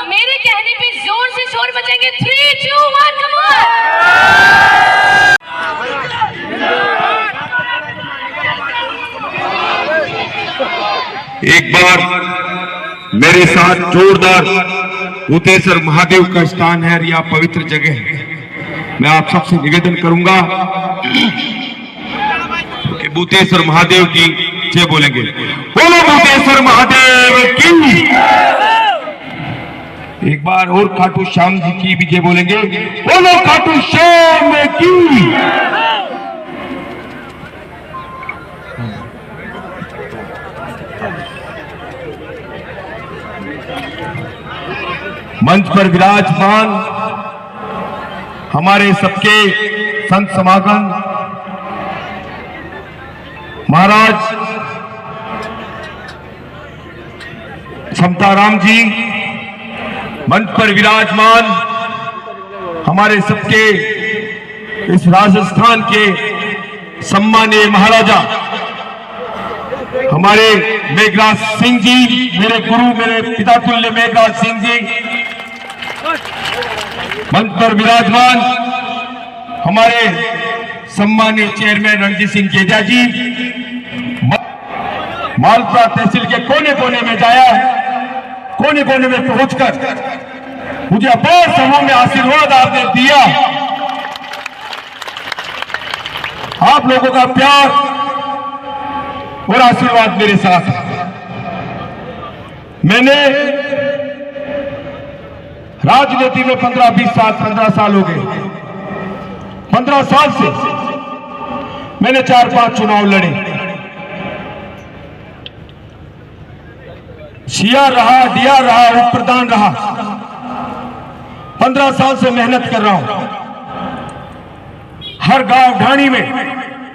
मेरे कहने पे जोर से शोर मचाएंगे। 3, 2, 1 कम ऑन। एक बार मेरे साथ जोरदार भूतेश्वर महादेव का स्थान है, यह पवित्र जगह है। मैं आप सबसे निवेदन करूंगा कि भूतेश्वर महादेव की जय बोलेंगे। बोलो भूतेश्वर महादेव की। एक बार और खाटू श्याम जी की भी जय बोलेंगे। बोलो खाटू श्याम की। मंच पर विराजमान हमारे सबके संत समागम महाराज समताराम जी, मंच पर विराजमान हमारे सबके इस राजस्थान के सम्मानीय महाराजा हमारे मेघराज सिंह जी, मेरे गुरु, मेरे पिता तुल्य मेघराज सिंह जी, मंच पर विराजमान हमारे सम्मानीय चेयरमैन रणजीत सिंह केजा जी, मालपुरा तहसील के कोने कोने में जाया, कोने कोने में पहुंचकर मुझे अपार समूह में आशीर्वाद आपने दिया। आप लोगों का प्यार और आशीर्वाद मेरे साथ है। मैंने राजनीति में 15 साल हो गए। 15 साल से मैंने 4-5 चुनाव लड़े, सीआर रहा, डीआर रहा, उप प्रधान रहा। 15 साल से मेहनत कर रहा हूं। हर गांव ढाणी में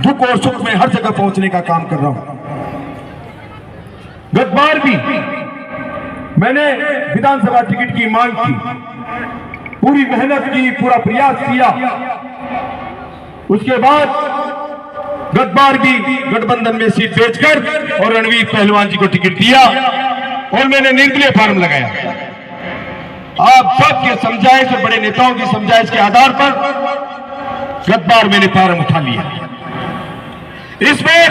दुख और सुख में हर जगह पहुंचने का काम कर रहा हूं। गत बार भी मैंने विधानसभा टिकट की मांग की, पूरी मेहनत की, पूरा प्रयास किया। उसके बाद गत बार भी गठबंधन में सीट बेचकर और रणवीर पहलवान जी को टिकट दिया और मैंने निर्दलीय फार्म लगाया। आप सबके समझाइश और बड़े नेताओं की समझाइश के आधार पर गत बार मैंने फार्म उठा लिया। इस बार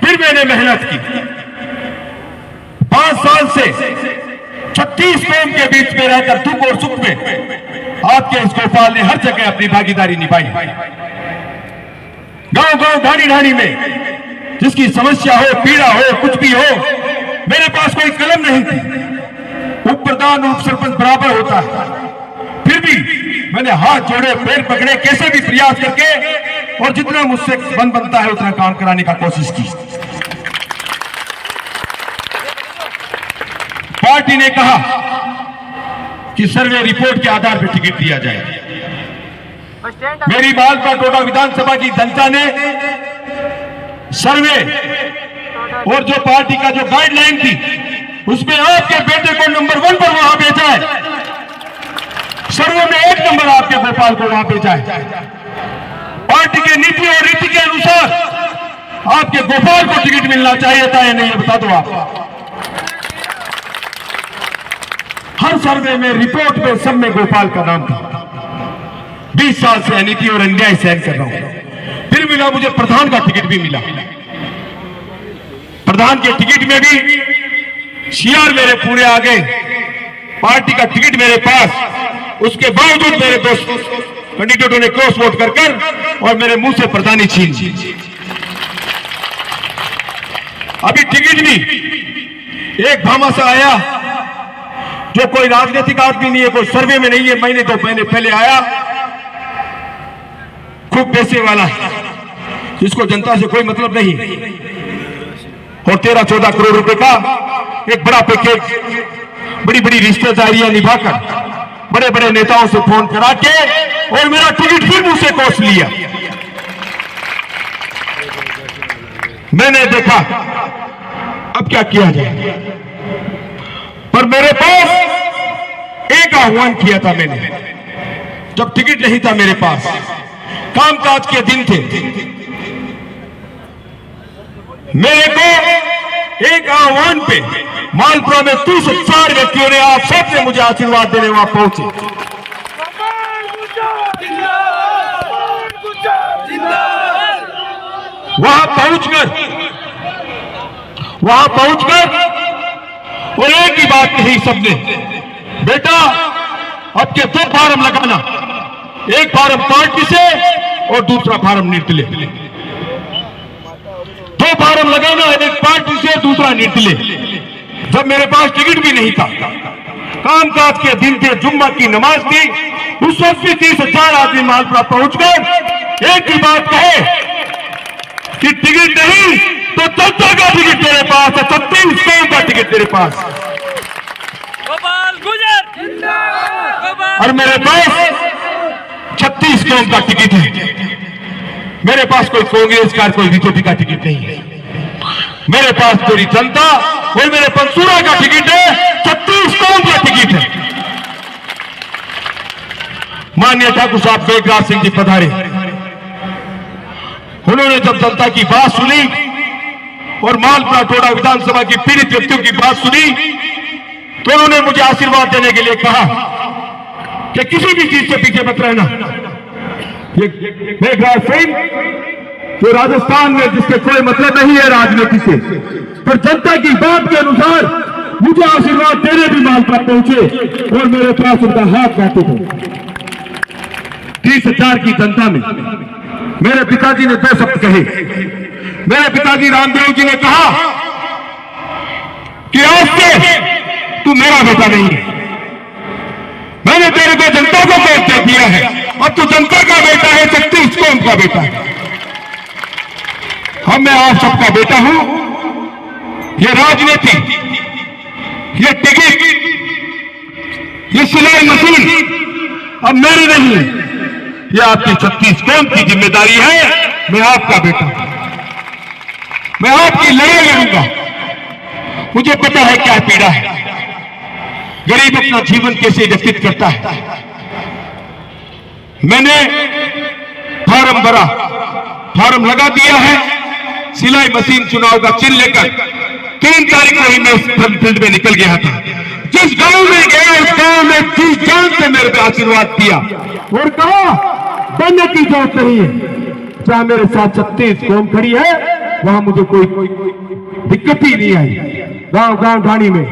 फिर मैंने मेहनत की। 5 साल से 36 कौम के बीच में रहकर दुख और सुख में आपके इस गोपाल ने हर जगह अपनी भागीदारी निभाई। गांव गांव ढाणी ढाणी में जिसकी समस्या हो, पीड़ा हो, कुछ भी हो, मेरे पास कोई कलम नहीं थी। उप प्रधान, उप सरपंच बराबर होता है, फिर भी मैंने हाथ जोड़े, पैर पकड़े, कैसे भी प्रयास करके और जितना मुझसे बनता है उतना काम कराने का कोशिश की। पार्टी ने कहा कि सर्वे रिपोर्ट के आधार पर टिकट दिया जाए। मेरी मालपुरा टोडा विधानसभा की जनता ने सर्वे और जो पार्टी का जो गाइडलाइन थी उसमें आपके बेटे को नंबर 1 पर वहां भेजा है। सर्वे में 1 नंबर आपके गोपाल को वहां भेजा है। पार्टी के नीति और रीति के अनुसार आपके गोपाल को टिकट मिलना चाहिए था या नहीं, बता दो आप। हर सर्वे में, रिपोर्ट में, सब में गोपाल का नाम था। 20 साल से अनीति और अन्याय सहन कर रहा हूं, फिर मिला मुझे प्रधान का टिकट भी मिला। प्रधान के टिकट में भी सीआर मेरे पूरे आ गए, पार्टी का टिकट मेरे पास। उसके बावजूद मेरे दोस्त कैंडिडेटों ने क्रॉस वोट कर और मेरे मुंह से प्रधानी छीन ली। अभी टिकट भी एक भामाशाह आया जो कोई राजनीतिक आदमी नहीं है, कोई सर्वे में नहीं है, महीने 2 महीने पहले आया, खूब पैसे वाला, जिसको जनता से कोई मतलब नहीं, और 13-14 करोड़ रुपए का एक बड़ा पैकेज, बड़ी बड़ी रिश्तेदारियां निभाकर बड़े बड़े नेताओं से फोन करा के और मेरा टिकट फिर मुझसे कोस लिया। मैंने देखा अब क्या किया जाए, पर मेरे पास एक आह्वान किया था मैंने, जब टिकट नहीं था मेरे पास, कामकाज के दिन थे, मेरे को एक आह्वान पे मालपुरा में 30,000 व्यक्तियों ने, आप सबने मुझे आशीर्वाद देने वहां पहुंचे। वहां पहुंचकर और एक ही बात कही सबने, बेटा अब के 2 फार्म लगाना, एक फार्म पार्टी से और दूसरा फार्म निर्दलीय। 2 फार्म लगाना, एक पार्टी से दूसरा निर्दलीय। जब मेरे पास टिकट भी नहीं था, कामकाज के दिन थे, जुम्मा की नमाज थी, उस वक्त भी 30,000 आदमी मालपुरा पहुंचकर एक ही बात कहे कि टिकट नहीं तो जनता का टिकट तेरे पास है, 36 का टिकट तेरे पास। गोपाल गुजर और मेरे पास 36 कौम का टिकट है। मेरे पास कोई कांग्रेस का, कोई बीजेपी का टिकट नहीं है। मेरे पास पूरी जनता और मेरे पंसूरा का टिकट है, 36 कौम का टिकट है। माननीय ठाकुर साहब मेघराज सिंह जी पधारे, उन्होंने जब जनता की बात सुनी और मालपुरा टोडा विधानसभा की पीड़ित व्यक्तियों की बात सुनी, तो उन्होंने मुझे आशीर्वाद देने के लिए कहा कि किसी भी चीज से पीछे मत रहना। ये मेघराज सिंह जो राजस्थान में, जिसके कोई मतलब नहीं है राजनीति से, पर जनता की बात के अनुसार मुझे आशीर्वाद देने भी मालपुरा पहुंचे और मेरे पास उनका हाथ बांटे थे। 30,000 की जनता में मेरे पिताजी ने 2 शब्द कहे। मेरे पिताजी रामदेव जी ने कहा कि आज से तू मेरा बेटा नहीं है, मैंने तेरे को जनता को वोट दे दिया है, अब तू जनता का बेटा है, 36 कौम का बेटा है। अब मैं आप सबका बेटा हूं। ये राजनीति, ये टिकट, ये सिलाई मशीन अब मेरी नहीं है, ये आपकी 36 कौम की जिम्मेदारी है। मैं आपका बेटा, मैं आपकी लड़ाई लड़ूंगा। मुझे पता है क्या पीड़ा है, गरीब अपना जीवन कैसे व्यतीत करता है। मैंने फार्म भरा, फार्म लगा दिया है, सिलाई मशीन चुनाव का चिन्ह लेकर 3 तारीख को ही मैं उस फील्ड में निकल गया था। जिस गांव में गया, उस गांव में 30 जान से मेरे को आशीर्वाद दिया और कहा बनने की जरूरत नहीं है, जहां मेरे साथ 36 कौम खड़ी है वहां मुझे कोई दिक्कत ही नहीं आई। गांव गांव ढाणी में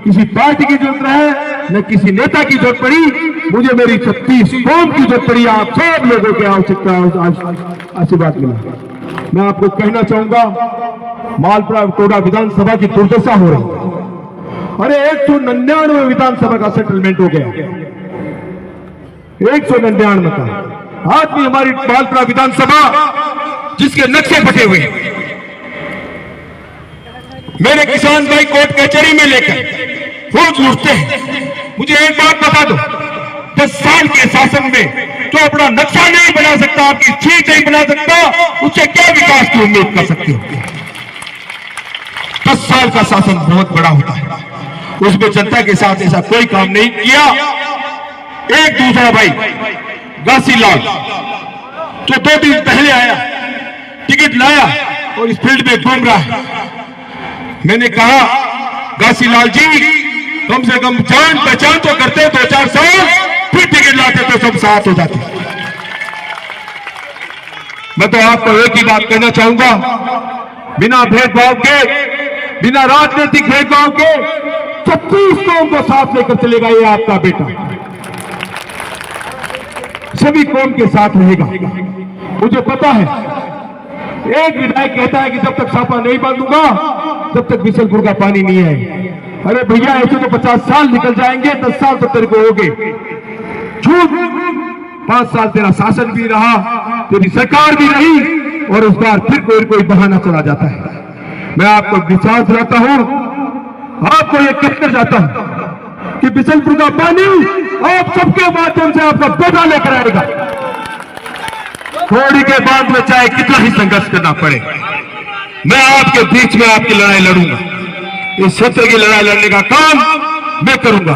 किसी पार्टी की जरूरत है न किसी नेता की जरूरत पड़ी, मुझे मेरी 36 कौम की जरूरत पड़ी। आप सब लोगों की आवश्यकता आशीर्वाद मिला। मैं आपको कहना चाहूंगा, मालपुरा टोडा विधानसभा की दुर्दशा हो रही। अरे 199 विधानसभा का सेटलमेंट हो गया, 199 का। आज भी हमारी मालपुरा विधानसभा जिसके नक्शे फटे हुए, मेरे किसान भाई कोर्ट कचहरी में लेकर रोज उठते हैं। मुझे एक बात बता दो, 10 साल के शासन में जो अपना नक्शा नहीं बना सकता, आपकी सीट नहीं बना सकता, उससे क्या विकास की उम्मीद कर सकते हो? 10 साल का शासन बहुत बड़ा होता है, उसमें जनता के साथ ऐसा कोई काम नहीं किया। एक दूसरा भाई घासीलाल जो 2 दिन पहले आया, टिकट लाया और इस फील्ड में घूम रहा है। मैंने कहा घासीलाल जी, कम से कम जान पहचान तो करते 2-4 साल, फिर टिकट लाते तो सब साथ हो जाते। मैं तो आपको एक ही बात कहना चाहूंगा, बिना भेदभाव के, बिना राजनीतिक भेदभाव के 36 कौम को साथ लेकर चलेगा ये आपका बेटा, सभी कौम के साथ रहेगा। मुझे पता है, एक विधायक कहता है कि जब तक छापा नहीं बांधूंगा तब तक बिशनपुर का पानी नहीं है। अरे भैया, ऐसे तो 50 साल निकल जाएंगे, 10 साल तो तेरे को हो गए। झूठ, 5 साल तेरा शासन भी रहा, तेरी सरकार भी रही और उस बार फिर कोई बहाना चला जाता है। मैं आपको विश्वास दिलाता हूं, आपको ये कहकर जाता हूं कि बिशनपुर का पानी आप सबके माध्यम से आपका बेटा लेकर आएगा। थोड़ी के बाद में चाहे कितना ही संघर्ष करना पड़े, मैं आपके बीच में आपकी लड़ाई लड़ूंगा। इस क्षेत्र की लड़ाई लड़ने का काम मैं करूंगा।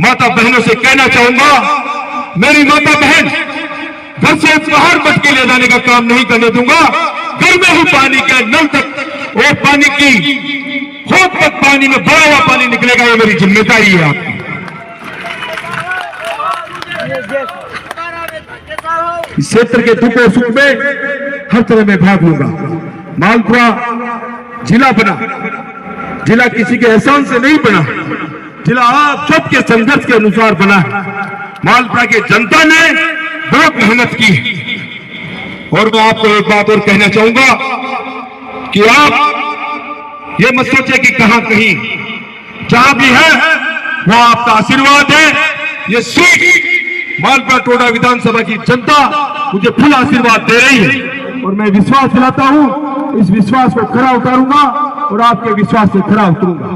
माता बहनों से कहना चाहूंगा, मेरी माता बहन घर से बाहर बच के ले जाने का काम नहीं करने दूंगा। घर में ही पानी का नल तक और पानी की खोद तक पानी में बड़ा हुआ पानी निकलेगा, ये मेरी जिम्मेदारी है आपकी। इस क्षेत्र के दुख और सुख में हर तरह में भाग लूंगा। मालपुरा जिला बना, जिला किसी के एहसान से नहीं बना, जिला आप सबके संघर्ष के अनुसार बना है। मालपुरा की जनता ने बहुत मेहनत की और मैं आपको एक बात और कहना चाहूंगा कि आप ये मत सोचे कि कहां कहीं जहां भी है वो आपका आशीर्वाद है। ये सीट मालपुरा टोडा विधानसभा की जनता मुझे फुल आशीर्वाद दे रही है और मैं विश्वास दिलाता हूं, इस विश्वास को खरा उतारूंगा और आपके विश्वास से खरा उतरूंगा।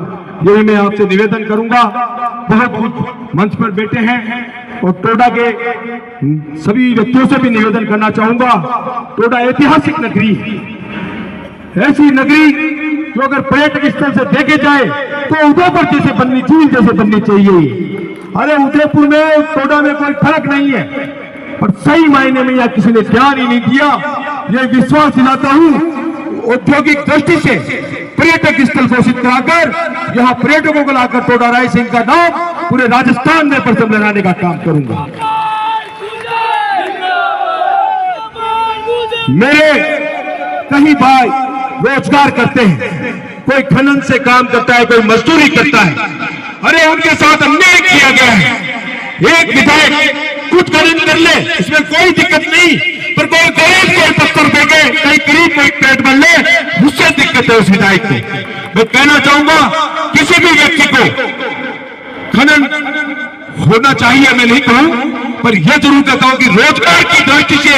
यही मैं आपसे निवेदन करूंगा। बहुत कुछ मंच पर बैठे हैं और टोडा के सभी व्यक्तियों से भी निवेदन करना चाहूंगा। टोडा ऐतिहासिक नगरी है, ऐसी नगरी जो अगर पर्यटक स्थल से देखे जाए तो उदयपुर जैसे बननी, झील जैसे बननी चाहिए। अरे उदयपुर में टोडा में कोई फर्क नहीं है, पर सही मायने में यहाँ किसी ने ध्यान ही नहीं दिया। ये विश्वास दिलाता हूँ, औद्योगिक दृष्टि से पर्यटक स्थल घोषित कराकर यहाँ पर्यटकों को लाकर टोडा राय सिंह का नाम पूरे राजस्थान में परचम लहराने का काम करूंगा। मेरे कई भाई रोजगार करते हैं, कोई खनन से काम करता है, कोई मजदूरी करता है। अरे उनके साथ अन्याय किया गया है। एक विधायक कुछ खनन कर ले, इसमें कोई दिक्कत नहीं, पर कोई गरीब को पत्थर फेंके, कहीं गरीब को पेट भर ले, मुझसे दिक्कत है उस विधायक को। मैं कहना चाहूंगा किसी भी व्यक्ति को खनन होना चाहिए, मैं नहीं कहूं, पर यह जरूर कहता हूं कि रोजगार की दृष्टि से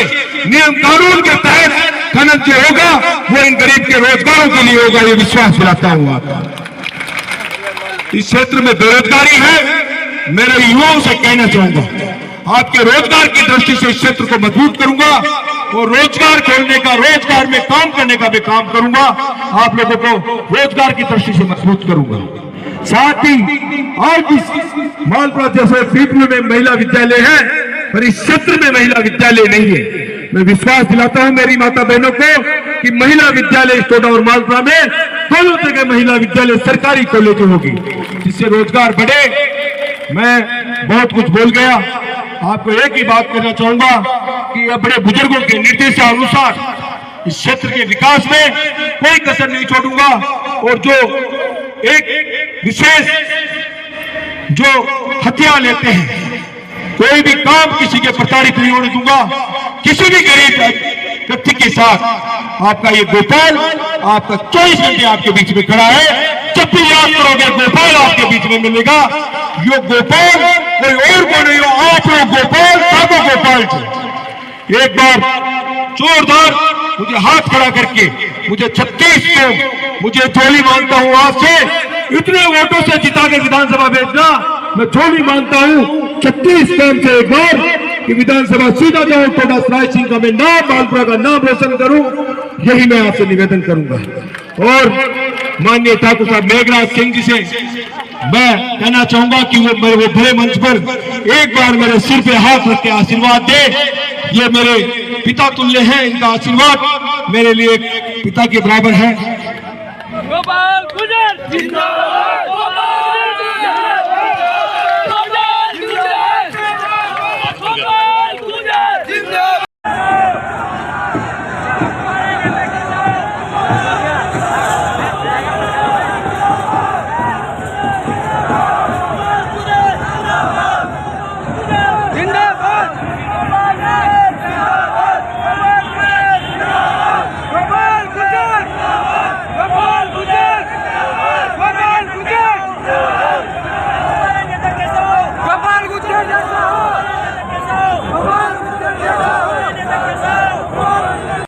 नियम कानून के तहत खनन जो होगा वो इन गरीब के रोजगारों के लिए होगा, ये विश्वास दिलाता हूं आपको। इस क्षेत्र में बेरोजगारी है, मेरे युवाओं से कहना चाहूंगा आपके रोजगार की दृष्टि से इस क्षेत्र को मजबूत करूंगा और रोजगार खोलने का, रोजगार में काम करने का भी काम करूंगा। आप लोगों को रोजगार की दृष्टि से मजबूत करूंगा। साथ ही आज इस मालपुरा जैसे पीपलू में महिला विद्यालय है, पर इस क्षेत्र में महिला विद्यालय नहीं है। मैं विश्वास दिलाता हूं मेरी माता बहनों को कि महिला विद्यालय इस टोडा और मालपुरा में दोनों जगह महिला विद्यालय सरकारी कॉलेज होगी, जिससे रोजगार बढ़े। मैं बहुत कुछ बोल गया, आपको एक ही बात कहना चाहूंगा कि बड़े बुजुर्गों के निर्देशानुसार इस क्षेत्र के विकास में कोई कसर नहीं छोड़ूंगा और जो एक विशेष जो हथियार लेते हैं, कोई भी काम किसी के प्रताड़ित नहीं होने दूंगा। किसी भी गरीब व्यक्ति के साथ आपका ये गोपाल आपका 24 घंटे आपके बीच में खड़ा है। जब भी याद करोगे गोपाल आपके बीच में मिलेगा। यो गोपाल कोई और को नहीं हो, आप लोग गोपाल, सब गोपाल थे। एक बार जोरदार मुझे हाथ खड़ा करके मुझे 36 को मुझे झोली मानता हूं, आज से इतने वोटों से जिता के विधानसभा भेजना मैं झोली मानता हूं। 36 काम से एक बार कि विधानसभा सीधा जाऊं, टोडा राय सिंह का मैं नाम, मालपुरा का नाम रोशन करूं, यही मैं आपसे निवेदन करूंगा। और माननीय ठाकुर साहब मेघराज सिंह जी से मैं कहना चाहूंगा कि वो मेरे बड़े मंच पर एक बार मेरे सिर पे हाथ रख के आशीर्वाद दे। ये मेरे पिता तुल्य हैं, इनका आशीर्वाद मेरे लिए पिता के बराबर है। गोपाल गुजर जिंदाबाद।